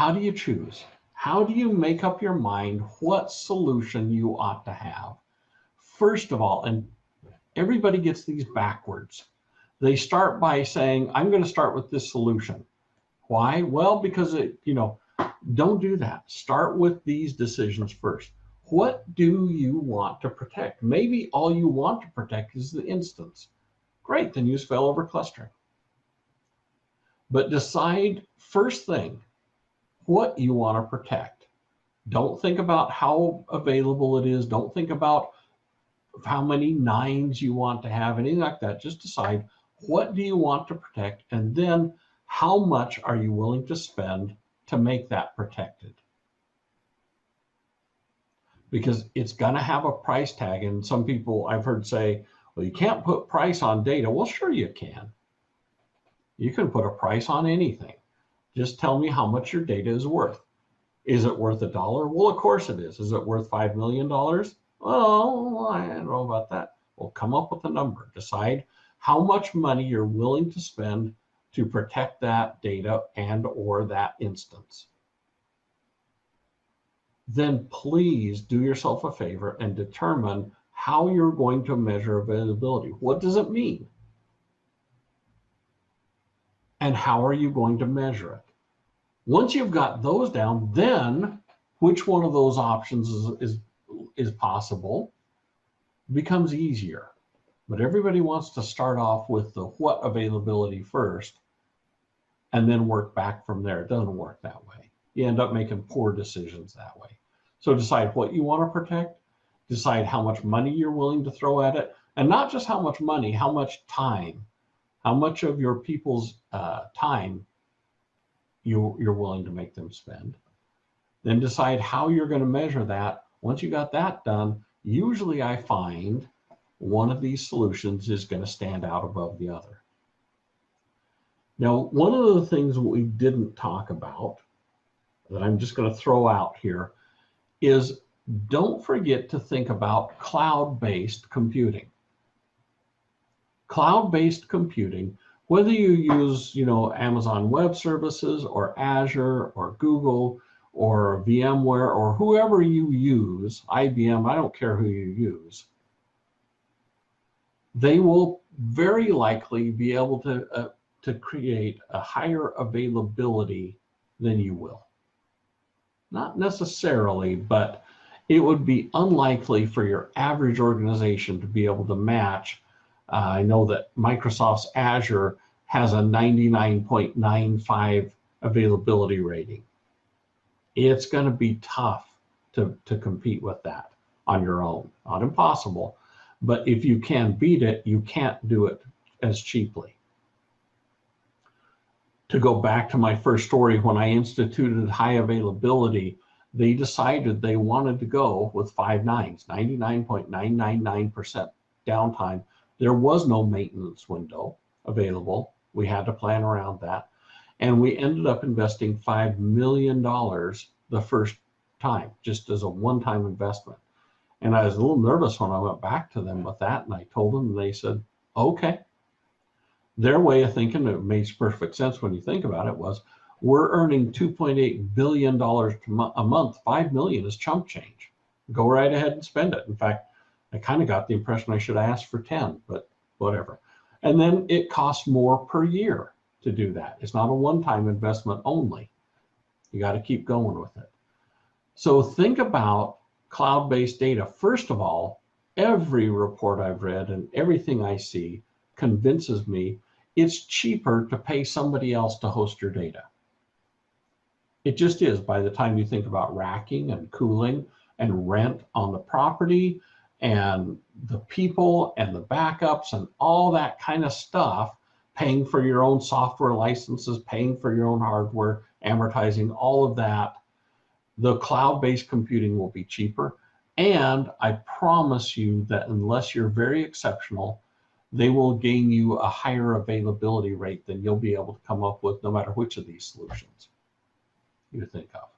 how do you choose? How do you make up your mind what solution you ought to have? First of all, and everybody gets these backwards. They start by saying, I'm going to start with this solution. Why? Well, because don't do that. Start with these decisions first. What do you want to protect? Maybe all you want to protect is the instance. Great, then use failover clustering. But decide first thing what you want to protect. Don't think about how available it is. Don't think about how many nines you want to have, anything like that. Just decide what do you want to protect, and then how much are you willing to spend to make that protected? Because it's going to have a price tag. And some people I've heard say, well, you can't put price on data. Well, sure you can. You can put a price on anything. Just tell me how much your data is worth. Is it worth $1? Well, of course it is. Is it worth $5 million? Well, I don't know about that. Well, come up with a number. Decide how much money you're willing to spend to protect that data and or that instance. Then please do yourself a favor and determine how you're going to measure availability. What does it mean? And how are you going to measure it? Once you've got those down, then which one of those options is possible becomes easier. But everybody wants to start off with the what availability first and then work back from there. It doesn't work that way. You end up making poor decisions that way. So decide what you want to protect, decide how much money you're willing to throw at it, and not just how much money, how much time, how much of your people's time you're willing to make them spend. Then decide how you're going to measure that. Once you got that done, usually I find one of these solutions is going to stand out above the other. Now, one of the things we didn't talk about that I'm just going to throw out here is don't forget to think about cloud-based computing. Cloud-based computing, whether you use, Amazon Web Services or Azure or Google or VMware or whoever you use, IBM, I don't care who you use, they will very likely be able to create a higher availability than you will. Not necessarily, but it would be unlikely for your average organization to be able to match. I know that Microsoft's Azure has a 99.95 availability rating. It's going to be tough to compete with that on your own. Not impossible, but if you can beat it, you can't do it as cheaply. To go back to my first story, when I instituted high availability, they decided they wanted to go with 5 nines, 99.999% downtime. There was no maintenance window available. We had to plan around that. And we ended up investing $5 million the first time, just as a one-time investment. And I was a little nervous when I went back to them with that, and I told them, and they said, okay. Their way of thinking, it makes perfect sense when you think about it, was we're earning $2.8 billion a month. 5 million is chump change. Go right ahead and spend it. In fact, I kind of got the impression I should ask for 10, but whatever. And then it costs more per year to do that. It's not a one-time investment only. You got to keep going with it. So think about cloud-based data. First of all, every report I've read and everything I see convinces me it's cheaper to pay somebody else to host your data. It just is. By the time you think about racking and cooling and rent on the property and the people and the backups and all that kind of stuff, paying for your own software licenses, paying for your own hardware, amortizing all of that, the cloud-based computing will be cheaper. And I promise you that unless you're very exceptional, they will gain you a higher availability rate than you'll be able to come up with no matter which of these solutions you think of.